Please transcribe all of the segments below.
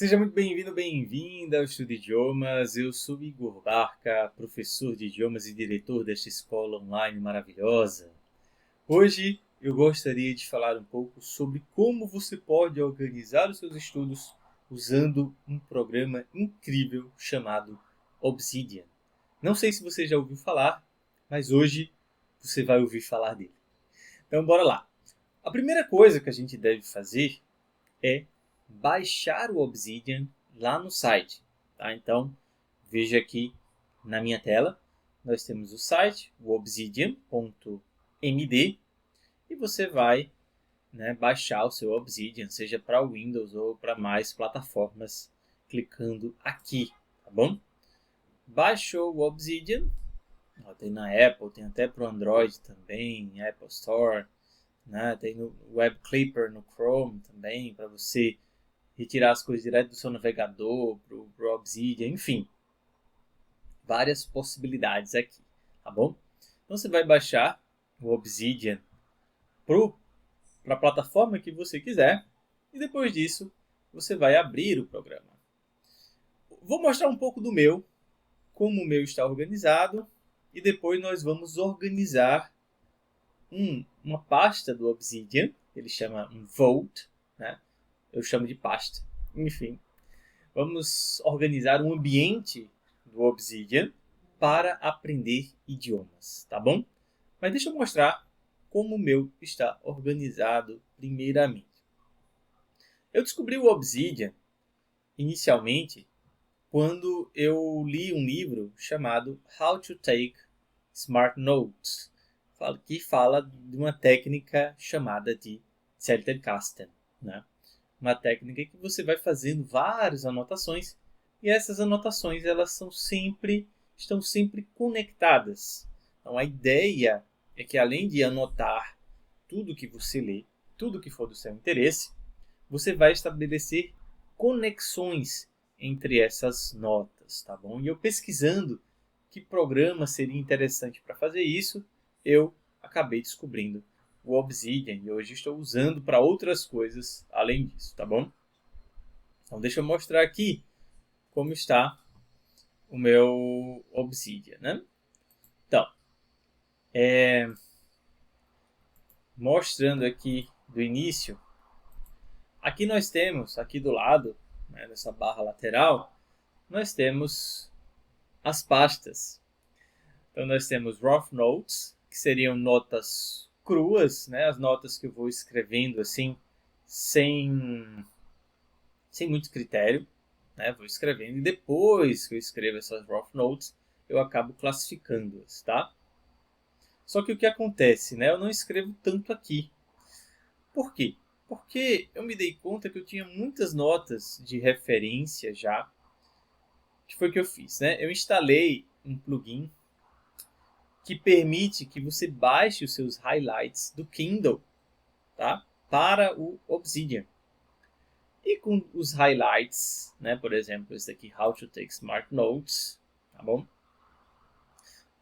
Seja muito bem-vindo, bem-vinda ao Estudo de Idiomas. Eu sou Igor Barca, professor de idiomas e diretor desta escola online maravilhosa. Hoje eu gostaria de falar um pouco sobre como você pode organizar os seus estudos usando um programa incrível chamado Obsidian. Não sei se você já ouviu falar, mas hoje você vai ouvir falar dele. Então, bora lá. A primeira coisa que a gente deve fazer é baixar o Obsidian lá no site. Tá? Então, veja aqui na minha tela, nós temos o site, o obsidian.md, e você vai, baixar o seu Obsidian, seja para Windows ou para mais plataformas, clicando aqui, tá bom? Baixou o Obsidian, tem na Apple, tem até para o Android também, Apple Store, né? Tem no Web Clipper no Chrome também, para você retirar as coisas direto do seu navegador, pro Obsidian, enfim. Várias possibilidades aqui, tá bom? Então você vai baixar o Obsidian para a plataforma que você quiser e depois disso você vai abrir o programa. Vou mostrar um pouco do meu, como o meu está organizado e depois nós vamos organizar uma pasta do Obsidian, ele chama um Vault, né? Eu chamo de pasta, enfim. Vamos organizar um ambiente do Obsidian para aprender idiomas, tá bom? Mas deixa eu mostrar como o meu está organizado primeiramente. Eu descobri o Obsidian inicialmente quando eu li um livro chamado How to Take Smart Notes, que fala de uma técnica chamada de Zettelkasten, né? Uma técnica que você vai fazendo várias anotações e essas anotações estão sempre conectadas. Então a ideia é que além de anotar tudo que você lê, tudo que for do seu interesse, você vai estabelecer conexões entre essas notas, tá bom? E eu pesquisando que programa seria interessante para fazer isso, eu acabei descobrindo o Obsidian e hoje estou usando para outras coisas além disso, tá bom? Então deixa eu mostrar aqui como está o meu Obsidian, né? Então, mostrando aqui do início, aqui nós temos, aqui do lado, né, nessa barra lateral, nós temos as pastas. Então nós temos Rough Notes, que seriam notas cruas, né, as notas que eu vou escrevendo assim, sem muito critério, né? Vou escrevendo e depois que eu escrevo essas rough notes, eu acabo classificando-as, tá? Só que o que acontece, né? Eu não escrevo tanto aqui. Por quê? Porque eu me dei conta que eu tinha muitas notas de referência já. O que foi que eu fiz, né? Eu instalei um plugin que permite que você baixe os seus highlights do Kindle, tá? Para o Obsidian. E com os highlights, né? Por exemplo, esse aqui, How to Take Smart Notes, tá bom?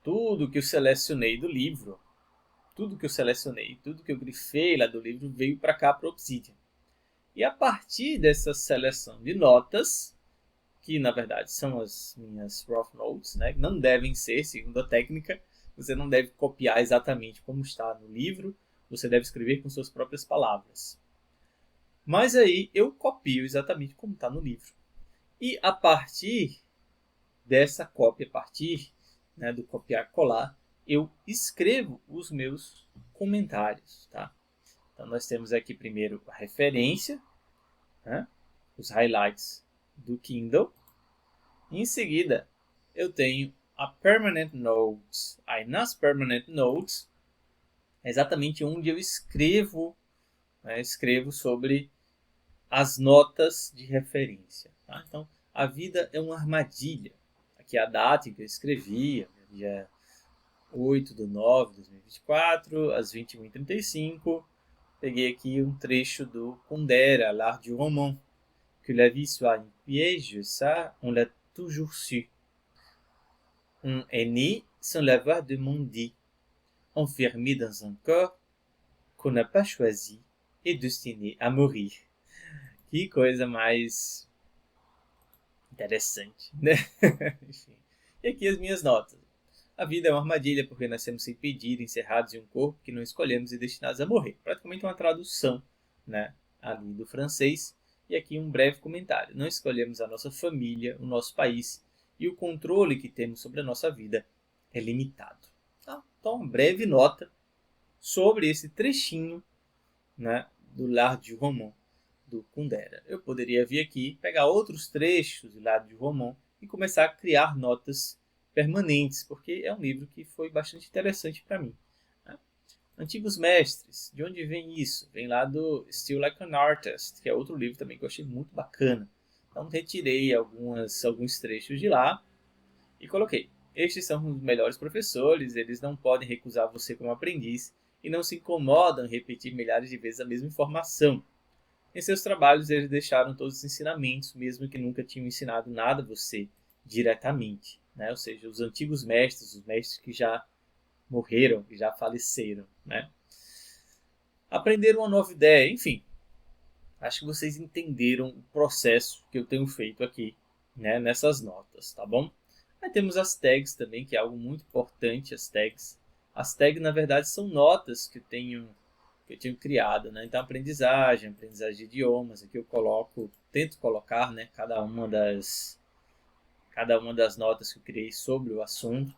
Tudo que eu selecionei do livro, tudo que eu grifei lá do livro veio para cá para o Obsidian. E a partir dessa seleção de notas, que na verdade são as minhas rough notes, né? Não devem ser, segundo a técnica, você não deve copiar exatamente como está no livro, você deve escrever com suas próprias palavras. Mas aí eu copio exatamente como está no livro. E a partir dessa cópia, a partir, né, do copiar-colar, eu escrevo os meus comentários. Tá? Então nós temos aqui primeiro a referência, né, os highlights do Kindle. Em seguida, eu tenho a Permanent Notes. Aí nas Permanent Notes, é exatamente onde eu escrevo, né, escrevo sobre as notas de referência. Tá? Então, a vida é uma armadilha. Aqui é a data em que eu escrevi, dia 8/9/2024, às 21h35. Peguei aqui um trecho do Pondera, L'Art du Roman. Que la vie soit un piège, ça, on l'a toujours su. On est né sans l'avoir demandé, enfermé dans un corps qu'on n'a pas choisi et destiné à mourir. Que coisa mais interessante, né? Enfim. E aqui as minhas notas. A vida é uma armadilha porque nascemos sem pedir, encerrados em um corpo que não escolhemos e destinados a morrer. Praticamente uma tradução, né, ali do francês. E aqui um breve comentário. Não escolhemos a nossa família, o nosso país e o controle que temos sobre a nossa vida é limitado. Tá? Então, uma breve nota sobre esse trechinho, né, do L'Art du Roman, do Kundera. Eu poderia vir aqui, pegar outros trechos do L'Art du Roman e começar a criar notas permanentes, porque é um livro que foi bastante interessante para mim. Né? Antigos Mestres, de onde vem isso? Vem lá do Still Like an Artist, que é outro livro também que eu achei muito bacana. Então retirei alguns trechos de lá e coloquei. Estes são os melhores professores, eles não podem recusar você como aprendiz e não se incomodam em repetir milhares de vezes a mesma informação. Em seus trabalhos, eles deixaram todos os ensinamentos, mesmo que nunca tinham ensinado nada a você diretamente. Né? Ou seja, os antigos mestres, os mestres que já morreram, que já faleceram. Né? Aprenderam uma nova ideia, enfim. Acho que vocês entenderam o processo que eu tenho feito aqui, né, nessas notas, tá bom? Aí temos as tags também, que é algo muito importante, as tags. As tags, na verdade, são notas que eu tenho criado, né? Então, aprendizagem de idiomas, aqui eu tento colocar, né, cada uma das notas que eu criei sobre o assunto.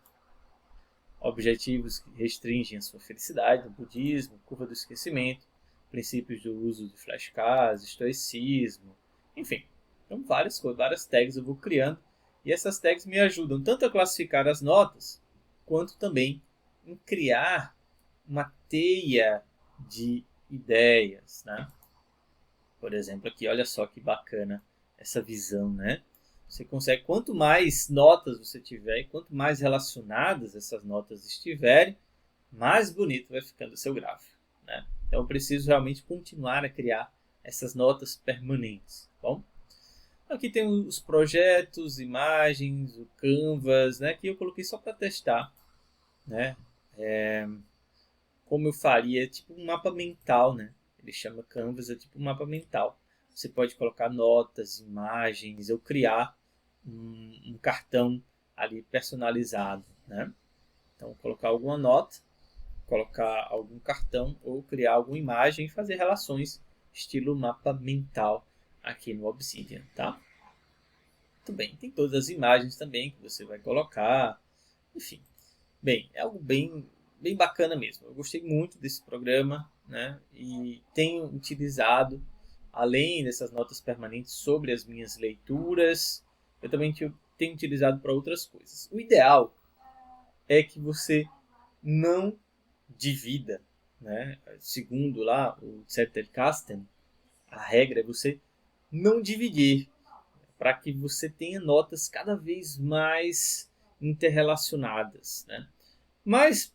Objetivos que restringem a sua felicidade, no budismo, curva do esquecimento, princípios do uso de flashcards, estoicismo, enfim. Então, várias tags eu vou criando. E essas tags me ajudam tanto a classificar as notas, quanto também em criar uma teia de ideias, né? Por exemplo, aqui, olha só que bacana essa visão, né? Você consegue, quanto mais notas você tiver e quanto mais relacionadas essas notas estiverem, mais bonito vai ficando o seu gráfico, né? Então eu preciso realmente continuar a criar essas notas permanentes, tá bom? Aqui tem os projetos, imagens, o Canvas, né? Que eu coloquei só para testar, né? Como eu faria, tipo um mapa mental, né? Ele chama Canvas, é tipo um mapa mental. Você pode colocar notas, imagens, ou criar um cartão ali personalizado, né? Então, colocar alguma nota, colocar algum cartão ou criar alguma imagem e fazer relações estilo mapa mental aqui no Obsidian, tá? Muito bem, tem todas as imagens também que você vai colocar, enfim. Bem, é algo bem bacana mesmo. Eu gostei muito desse programa, né? E tenho utilizado, além dessas notas permanentes sobre as minhas leituras, eu também tenho utilizado para outras coisas. O ideal é que você não divida, né? Segundo lá o Zettelkasten, a regra é você não dividir, para que você tenha notas cada vez mais interrelacionadas, né? Mas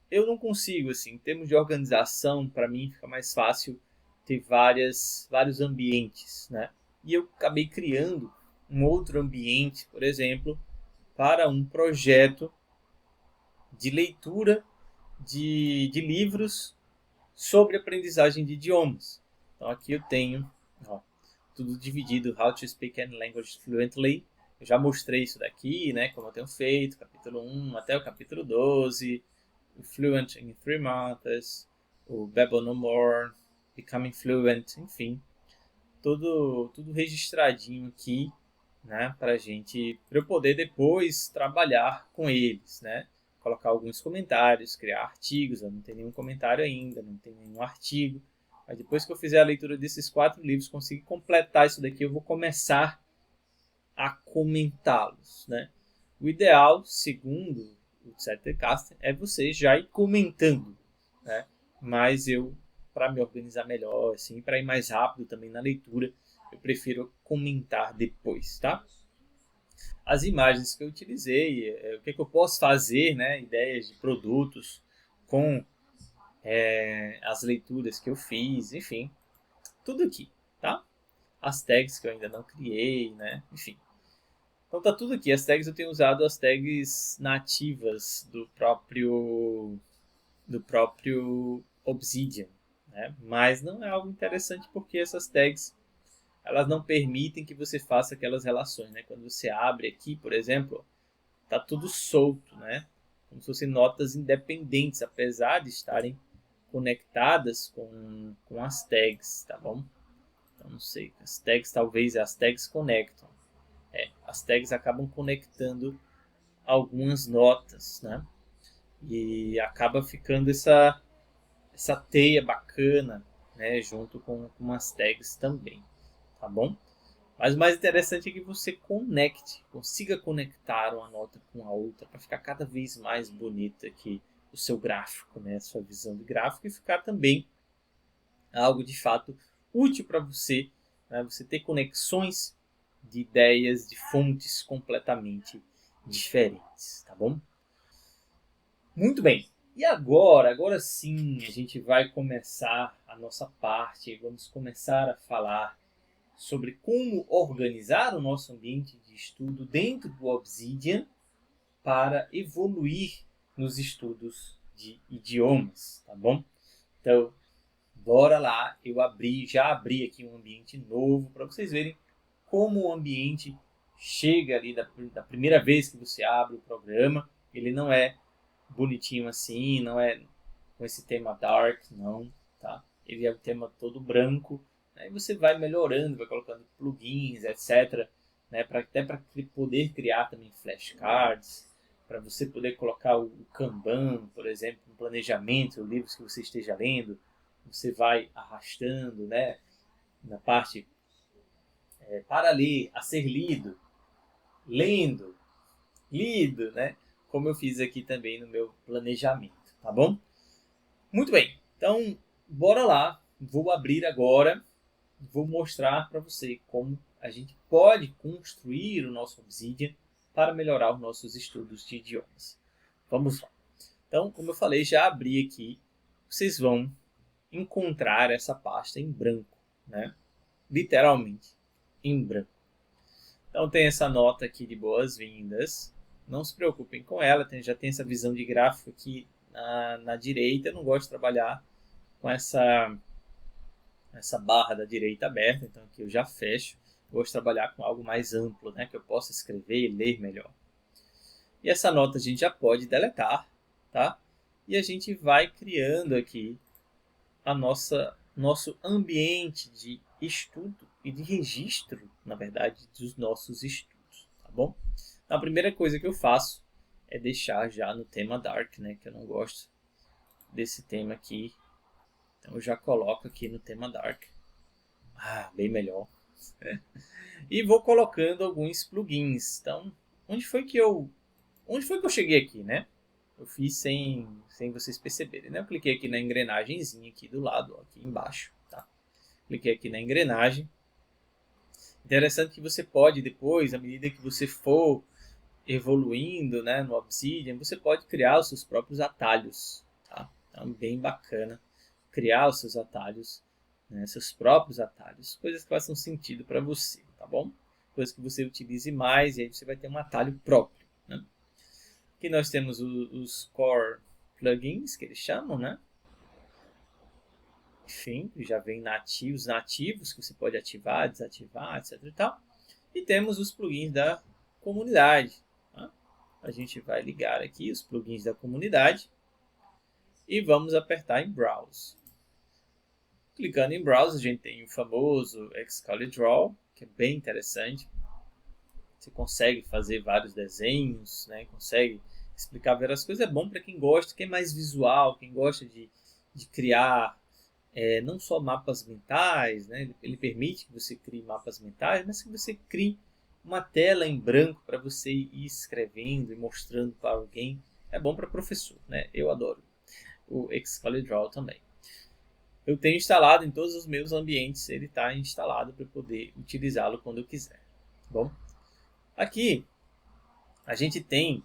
eu não consigo, assim, em termos de organização, para mim fica mais fácil ter vários ambientes, né? E eu acabei criando um outro ambiente, por exemplo, para um projeto de leitura de livros sobre aprendizagem de idiomas. Então aqui eu tenho, ó, tudo dividido, How to Speak any Language Fluently. Eu já mostrei isso daqui, né, como eu tenho feito, capítulo 1 até o capítulo 12, o Fluent in 3 Months, o Babble No More, Becoming Fluent, enfim. Tudo registradinho aqui, né, para eu poder depois trabalhar com eles, né, colocar alguns comentários, criar artigos. Eu não tenho nenhum comentário ainda, não tenho nenhum artigo, mas depois que eu fizer a leitura desses 4 livros, conseguir completar isso daqui, eu vou começar a comentá-los, né. O ideal, segundo o Zettelkasten, é você já ir comentando, né, mas para me organizar melhor, assim, para ir mais rápido também na leitura, eu prefiro comentar depois, tá? As imagens que eu utilizei, o que eu posso fazer, né? Ideias de produtos com as leituras que eu fiz, enfim, tudo aqui, tá? As tags que eu ainda não criei, né? Enfim. Então tá tudo aqui. As tags eu tenho usado as tags nativas do próprio Obsidian, né? Mas não é algo interessante porque essas tags elas não permitem que você faça aquelas relações, né? Quando você abre aqui, por exemplo, tá tudo solto, né? Como se fossem notas independentes, apesar de estarem conectadas com as tags, tá bom? Então, não sei, as tags talvez as tags conectam. As tags acabam conectando algumas notas, né? E acaba ficando essa teia bacana, né? Junto com as tags também, tá bom? Mas o mais interessante é que você consiga conectar uma nota com a outra para ficar cada vez mais bonita aqui o seu gráfico, né? A sua visão de gráfico e ficar também algo de fato útil para você, né? Você ter conexões de ideias, de fontes completamente diferentes, tá bom? Muito bem. E agora sim, a gente vai começar a nossa parte, vamos começar a falar sobre como organizar o nosso ambiente de estudo dentro do Obsidian para evoluir nos estudos de idiomas, tá bom? Então, bora lá, já abri aqui um ambiente novo para vocês verem como o ambiente chega ali da primeira vez que você abre o programa. Ele não é bonitinho assim, não é com esse tema dark, não, tá? Ele é um tema todo branco. Aí você vai melhorando, vai colocando plugins, etc. Né, até para poder criar também flashcards, para você poder colocar o Kanban, por exemplo, no planejamento, livros que você esteja lendo, você vai arrastando, né, na parte para ler, a ser lido, lendo, lido, né, como eu fiz aqui também no meu planejamento, tá bom? Muito bem, então bora lá, vou abrir agora, vou mostrar para você como a gente pode construir o nosso Obsidian para melhorar os nossos estudos de idiomas. Vamos lá. Então, como eu falei, já abri aqui, vocês vão encontrar essa pasta em branco, né? Literalmente em branco. Então tem essa nota aqui de boas-vindas. Não se preocupem com ela, já tem essa visão de gráfico aqui na direita. Eu não gosto de trabalhar com essa barra da direita aberta, então aqui eu já fecho. Gosto de trabalhar com algo mais amplo, né, que eu possa escrever e ler melhor. E essa nota a gente já pode deletar, tá? E a gente vai criando aqui nosso ambiente de estudo e de registro, na verdade, dos nossos estudos, tá bom? Então, a primeira coisa que eu faço é deixar já no tema Dark, né, que eu não gosto desse tema aqui. Então eu já coloco aqui no tema Dark. Bem melhor. E vou colocando alguns plugins. Então, onde foi que eu cheguei aqui, né? Eu fiz sem vocês perceberem, né? Eu cliquei aqui na engrenagemzinha aqui do lado, ó, aqui embaixo, tá? Cliquei aqui na engrenagem. Interessante que você pode depois, à medida que você for evoluindo, né, no Obsidian, você pode criar os seus próprios atalhos, tá? Então, bem bacana criar os seus atalhos, né, seus próprios atalhos, coisas que façam sentido para você, tá bom? Coisas que você utilize mais e aí você vai ter um atalho próprio, né? Aqui nós temos os core plugins, que eles chamam, né? Enfim, já vem nativos que você pode ativar, desativar, etc. e tal. E temos os plugins da comunidade. Tá? A gente vai ligar aqui os plugins da comunidade e vamos apertar em Browse. Clicando em Browse, a gente tem o famoso Excalidraw, que é bem interessante. Você consegue fazer vários desenhos, né? Consegue explicar várias coisas. É bom para quem gosta, quem é mais visual, quem gosta de criar não só mapas mentais, né? Ele permite que você crie mapas mentais, mas que você crie uma tela em branco para você ir escrevendo e mostrando para alguém. É bom para professor, né? Eu adoro o Excalidraw também. Eu tenho instalado em todos os meus ambientes, ele está instalado para poder utilizá-lo quando eu quiser. Bom, aqui a gente tem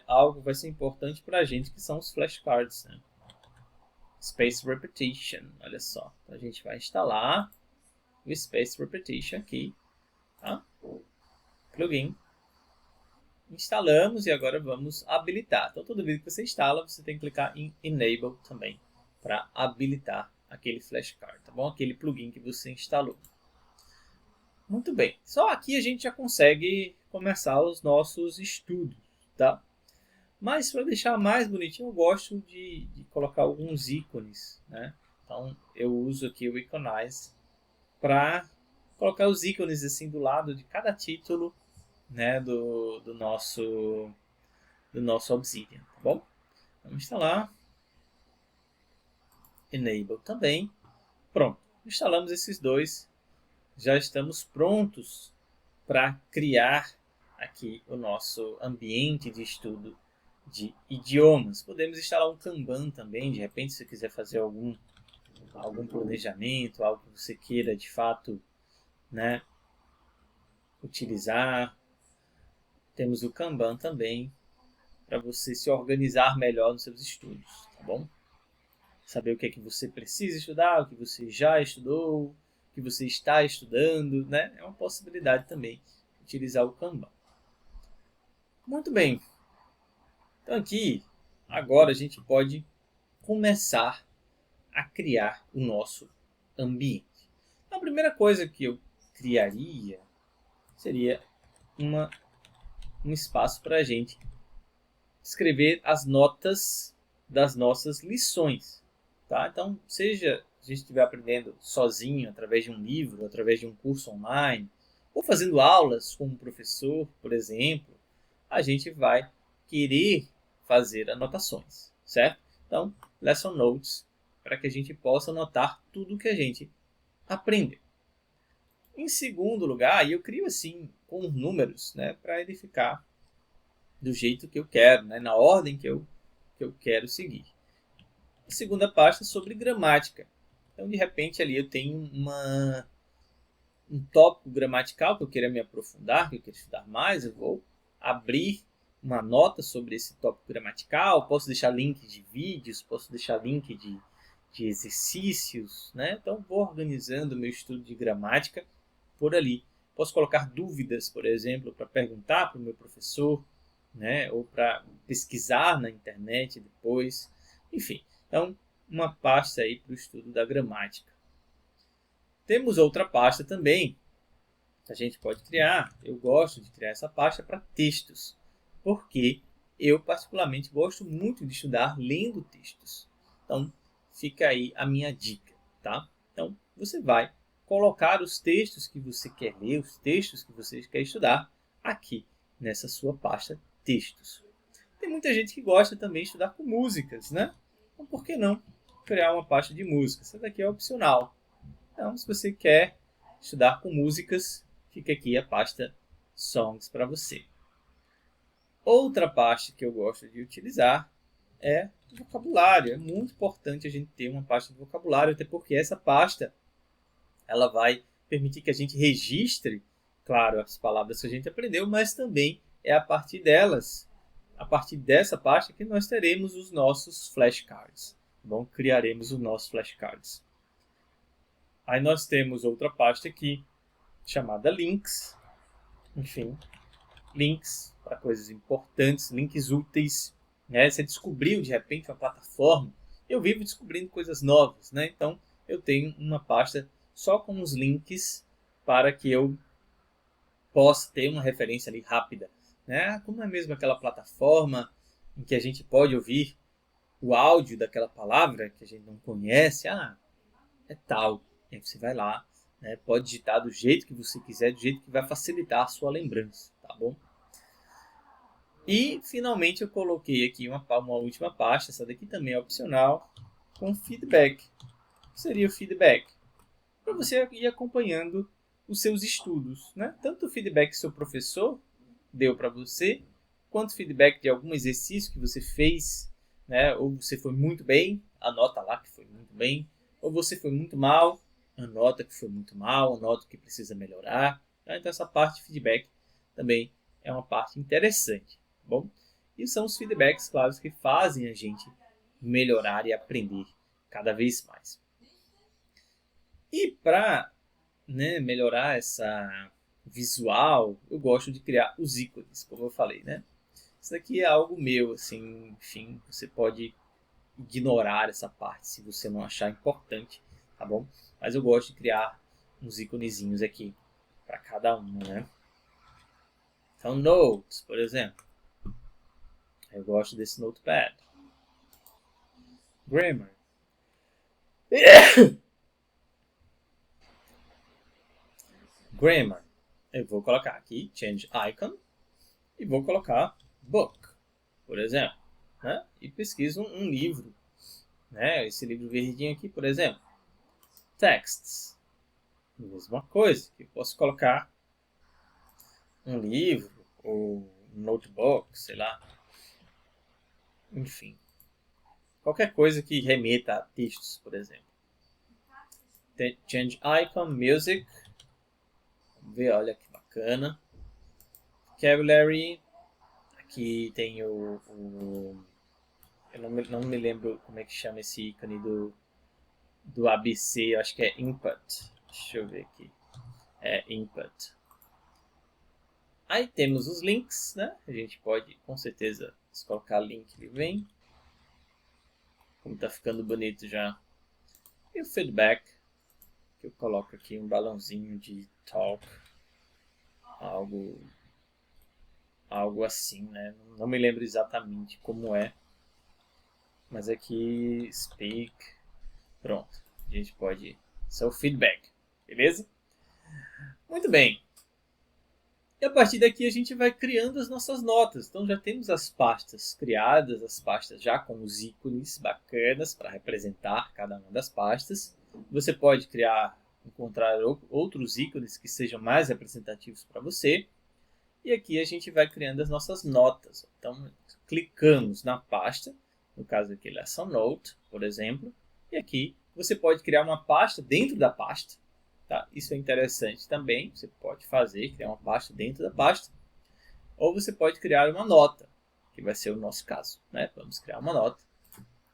algo que vai ser importante para a gente, que são os flashcards, né? Space Repetition, olha só. Então, a gente vai instalar o Space Repetition aqui, tá? Plugin. Instalamos e agora vamos habilitar. Então, toda vez que você instala, você tem que clicar em Enable também para habilitar aquele flashcard, tá bom? Aquele plugin que você instalou. Muito bem. Só aqui a gente já consegue começar os nossos estudos, tá? Mas para deixar mais bonitinho, eu gosto de colocar alguns ícones, né? Então eu uso aqui o Iconize para colocar os ícones assim do lado de cada título, né, do nosso Obsidian, tá bom? Vamos instalar. Enable também. Pronto, instalamos esses dois. Já estamos prontos para criar aqui o nosso ambiente de estudo de idiomas. Podemos instalar um Kanban também, de repente, se você quiser fazer algum planejamento, algo que você queira de fato, né, utilizar. Temos o Kanban também, para você se organizar melhor nos seus estudos, tá bom? Saber o que é que você precisa estudar, o que você já estudou, o que você está estudando, né? É uma possibilidade também utilizar o Kanban. Muito bem. Então aqui, agora a gente pode começar a criar o nosso ambiente. Então, a primeira coisa que eu criaria seria um espaço para a gente escrever as notas das nossas lições. Tá? Então, seja a gente estiver aprendendo sozinho, através de um livro, através de um curso online, ou fazendo aulas com um professor, por exemplo, a gente vai querer fazer anotações, certo? Então, lesson notes, para que a gente possa anotar tudo que a gente aprendeu. Em segundo lugar, eu crio assim com números, né, para ele ficar do jeito que eu quero, né, na ordem que eu quero seguir. A segunda pasta é sobre gramática. Então, de repente, ali eu tenho um tópico gramatical que eu queira me aprofundar, que eu queira estudar mais, eu vou abrir uma nota sobre esse tópico gramatical, posso deixar link de vídeos, posso deixar link de exercícios, né? Então, vou organizando o meu estudo de gramática por ali. Posso colocar dúvidas, por exemplo, para perguntar para o meu professor, né? Ou para pesquisar na internet depois. Enfim, então, uma pasta aí para o estudo da gramática. Temos outra pasta também que a gente pode criar. Eu gosto de criar essa pasta para textos, porque eu particularmente gosto muito de estudar lendo textos. Então, fica aí a minha dica, tá? Então, você vai colocar os textos que você quer ler, os textos que você quer estudar aqui nessa sua pasta textos. Tem muita gente que gosta também de estudar com músicas, né? Então, por que não criar uma pasta de música? Essa daqui é opcional. Então, se você quer estudar com músicas, fica aqui a pasta Songs para você. Outra pasta que eu gosto de utilizar é vocabulário. É muito importante a gente ter uma pasta de vocabulário, até porque essa pasta ela vai permitir que a gente registre, claro, as palavras que a gente aprendeu, mas também é a partir delas, a partir dessa pasta, que nós teremos os nossos flashcards. Bom, criaremos os nossos flashcards. Aí nós temos outra pasta aqui, chamada links. Enfim, links para coisas importantes, links úteis. Né? Você descobriu, de repente, uma plataforma. Eu vivo descobrindo coisas novas, né? Então, eu tenho uma pasta só com os links para que eu possa ter uma referência ali rápida. Né? Como é mesmo aquela plataforma em que a gente pode ouvir o áudio daquela palavra que a gente não conhece. Ah, é tal. E aí você vai lá, né? Pode digitar do jeito que você quiser, do jeito que vai facilitar a sua lembrança, tá bom? E, finalmente, eu coloquei aqui uma última pasta, essa daqui também é opcional, com feedback. O que seria o feedback? Para você ir acompanhando os seus estudos, né? Tanto o feedback que seu professor deu para você, quanto o feedback de algum exercício que você fez, né? Ou você foi muito bem, anota lá que foi muito bem, ou você foi muito mal, anota que foi muito mal, anota que precisa melhorar. Tá? Então, essa parte de feedback também é uma parte interessante. Tá bom? E são os feedbacks, claro, que fazem a gente melhorar e aprender cada vez mais. E para, né, melhorar essa visual, eu gosto de criar os ícones, como eu falei, né? Isso daqui é algo meu, assim, enfim, você pode ignorar essa parte se você não achar importante, tá bom? Mas eu gosto de criar uns iconezinhos aqui para cada uma, né? Então, notes, por exemplo. Eu gosto desse notepad. Grammar. Grammar. Eu vou colocar aqui change icon e vou colocar book, por exemplo, né? E pesquiso um livro, né? Esse livro verdinho aqui, por exemplo. Texts. Mesma coisa, que eu posso colocar um livro ou um notebook, sei lá. Enfim. Qualquer coisa que remeta a textos, por exemplo. Change icon, music. Vamos ver, olha que bacana. Vocabulary. Aqui tem eu não me lembro como é que chama esse ícone do ABC. Eu acho que é input. Deixa eu ver aqui. É input. Aí temos os links, né? A gente pode, com certeza, se colocar link, ele vem. Como tá ficando bonito já. E o feedback, que eu coloco aqui um balãozinho de talk. Algo assim, né? Não me lembro exatamente como é. Mas aqui, speak. Pronto. A gente pode... Isso é o feedback. Beleza? Muito bem. E a partir daqui a gente vai criando as nossas notas. Então já temos as pastas criadas, as pastas já com os ícones bacanas para representar cada uma das pastas. Você pode encontrar outros ícones que sejam mais representativos para você. E aqui a gente vai criando as nossas notas. Então clicamos na pasta, no caso aqui Lesson Note, por exemplo. E aqui você pode criar uma pasta dentro da pasta. Tá? Isso é interessante também, você pode criar uma pasta dentro da pasta, ou você pode criar uma nota, que vai ser o nosso caso, né? Vamos criar uma nota,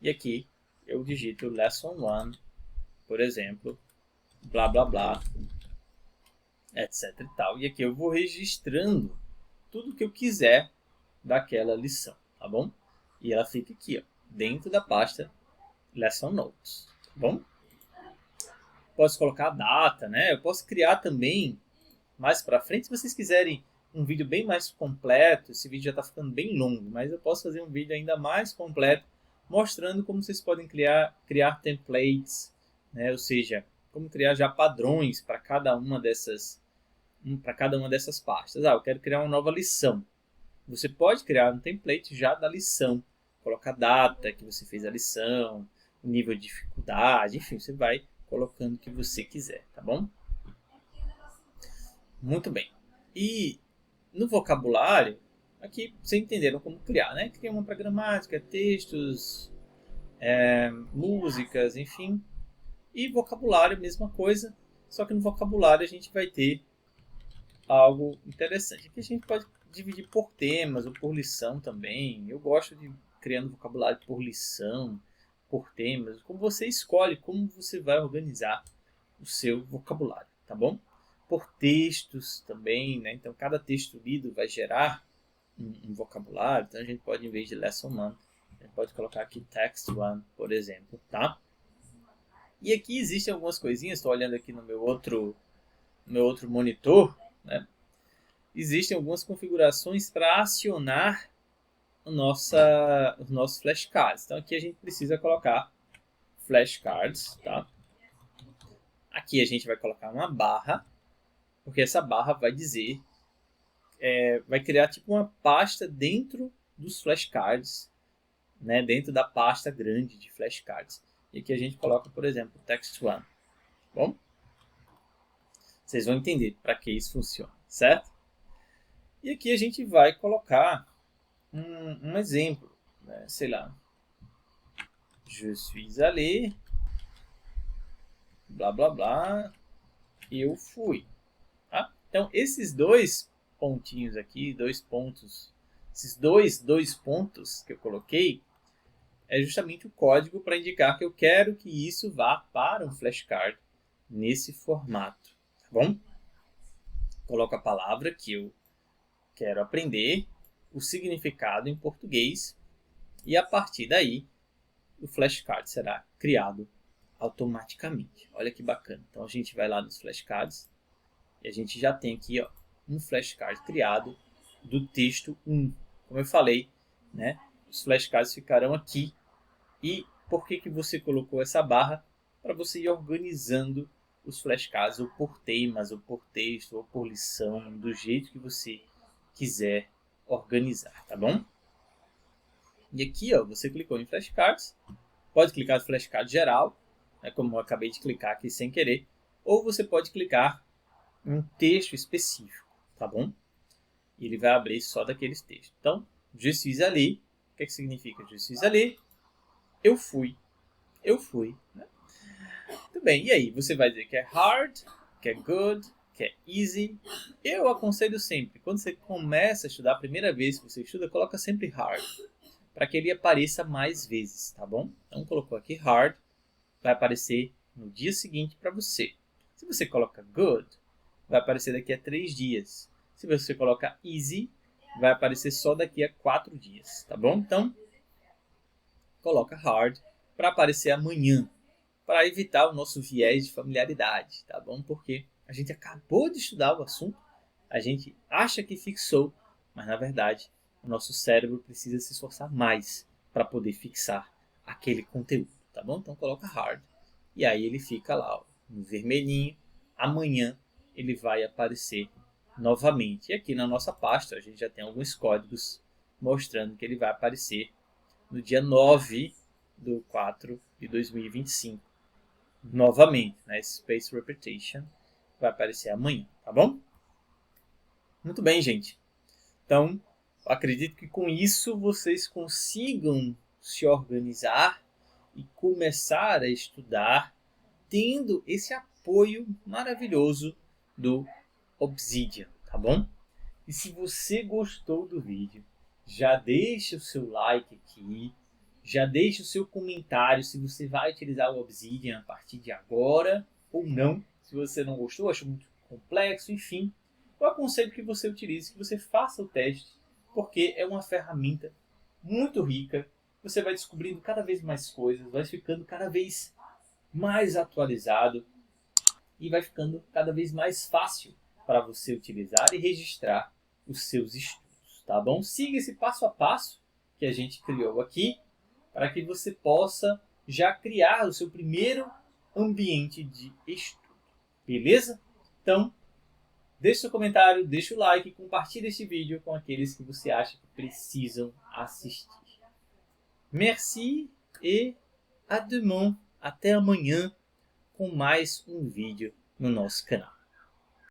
e aqui eu digito Lesson 1, por exemplo, blá blá blá, etc e tal, e aqui eu vou registrando tudo que eu quiser daquela lição, tá bom? E ela fica aqui, ó, dentro da pasta Lesson Notes, tá bom? Posso colocar a data, né? Eu posso criar também, mais para frente, se vocês quiserem um vídeo bem mais completo. Esse vídeo já está ficando bem longo, mas eu posso fazer um vídeo ainda mais completo, mostrando como vocês podem criar templates, né? Ou seja, como criar já padrões para cada uma dessas pastas. Eu quero criar uma nova lição. Você pode criar um template já da lição. Coloca a data que você fez a lição, o nível de dificuldade, enfim, você vai colocando o que você quiser, tá bom? Muito bem. E no vocabulário, aqui vocês entenderam como criar, né? Cria uma para gramática, textos, músicas, enfim. E vocabulário, mesma coisa, só que no vocabulário a gente vai ter algo interessante. Aqui a gente pode dividir por temas ou por lição também. Eu gosto de criando vocabulário por lição, por temas, como você escolhe, como você vai organizar o seu vocabulário, tá bom? Por textos também, né? Então cada texto lido vai gerar um vocabulário, então a gente pode, em vez de lesson 1, a gente pode colocar aqui text 1, por exemplo, tá? E aqui existem algumas coisinhas, estou olhando aqui no meu outro monitor, né? Existem algumas configurações para acionar os nossos flashcards. Então aqui a gente precisa colocar flashcards, tá? Aqui a gente vai colocar uma barra, porque essa barra vai dizer, vai criar tipo uma pasta dentro dos flashcards, né? Dentro da pasta grande de flashcards. E aqui a gente coloca, por exemplo, text 1, tá bom? Vocês vão entender para que isso funciona, certo? E aqui a gente vai colocar um exemplo, né? Sei lá, je suis allé, blá blá blá, eu fui. Tá? Então esses dois pontinhos aqui, esses dois pontos que eu coloquei, é justamente o código para indicar que eu quero que isso vá para um flashcard nesse formato, tá bom? Coloco a palavra que eu quero aprender, o significado em português, e a partir daí o flashcard será criado automaticamente. Olha que bacana. Então a gente vai lá nos flashcards, E a gente já tem aqui, ó, um flashcard criado do texto 1. Como eu falei, né, os flashcards ficarão aqui. E por que você colocou essa barra? Para você ir organizando os flashcards, ou por temas, ou por texto, ou por lição, do jeito que você quiser organizar, tá bom? E aqui, ó, você clicou em flashcards, pode clicar no flashcard geral, né, como eu acabei de clicar aqui sem querer, ou você pode clicar em um texto específico, tá bom? E ele vai abrir só daqueles textos. Então, je suis allé, o que significa je suis allé? Eu fui, né? Muito bem, e aí? Você vai dizer que é hard, que é good, que é easy. Eu aconselho sempre, quando você começa a estudar, a primeira vez que você estuda, coloca sempre hard, para que ele apareça mais vezes, tá bom? Então, colocou aqui hard, vai aparecer no dia seguinte para você. Se você coloca good, vai aparecer daqui a 3 dias. Se você coloca easy, vai aparecer só daqui a 4 dias, tá bom? Então, coloca hard para aparecer amanhã, para evitar o nosso viés de familiaridade, tá bom? Porque a gente acabou de estudar o assunto, a gente acha que fixou, mas na verdade o nosso cérebro precisa se esforçar mais para poder fixar aquele conteúdo, tá bom? Então coloca hard e aí ele fica lá, ó, no vermelhinho. Amanhã ele vai aparecer novamente. E aqui na nossa pasta a gente já tem alguns códigos mostrando que ele vai aparecer no dia 9 de 4 de 2025. Novamente, né? Space Repetition vai aparecer amanhã, tá bom? Muito bem, gente. Então, acredito que com isso vocês consigam se organizar e começar a estudar tendo esse apoio maravilhoso do Obsidian, tá bom? E se você gostou do vídeo, já deixa o seu like aqui, já deixa o seu comentário se você vai utilizar o Obsidian a partir de agora ou não. Se você não gostou, achou muito complexo, enfim, eu aconselho que você utilize, que você faça o teste, porque é uma ferramenta muito rica. Você vai descobrindo cada vez mais coisas, vai ficando cada vez mais atualizado e vai ficando cada vez mais fácil para você utilizar e registrar os seus estudos, tá bom? Siga esse passo a passo que a gente criou aqui para que você possa já criar o seu primeiro ambiente de estudo, beleza? Então, deixe seu comentário, deixe o like, compartilhe este vídeo com aqueles que você acha que precisam assistir. Merci et à demain, até amanhã, com mais um vídeo no nosso canal.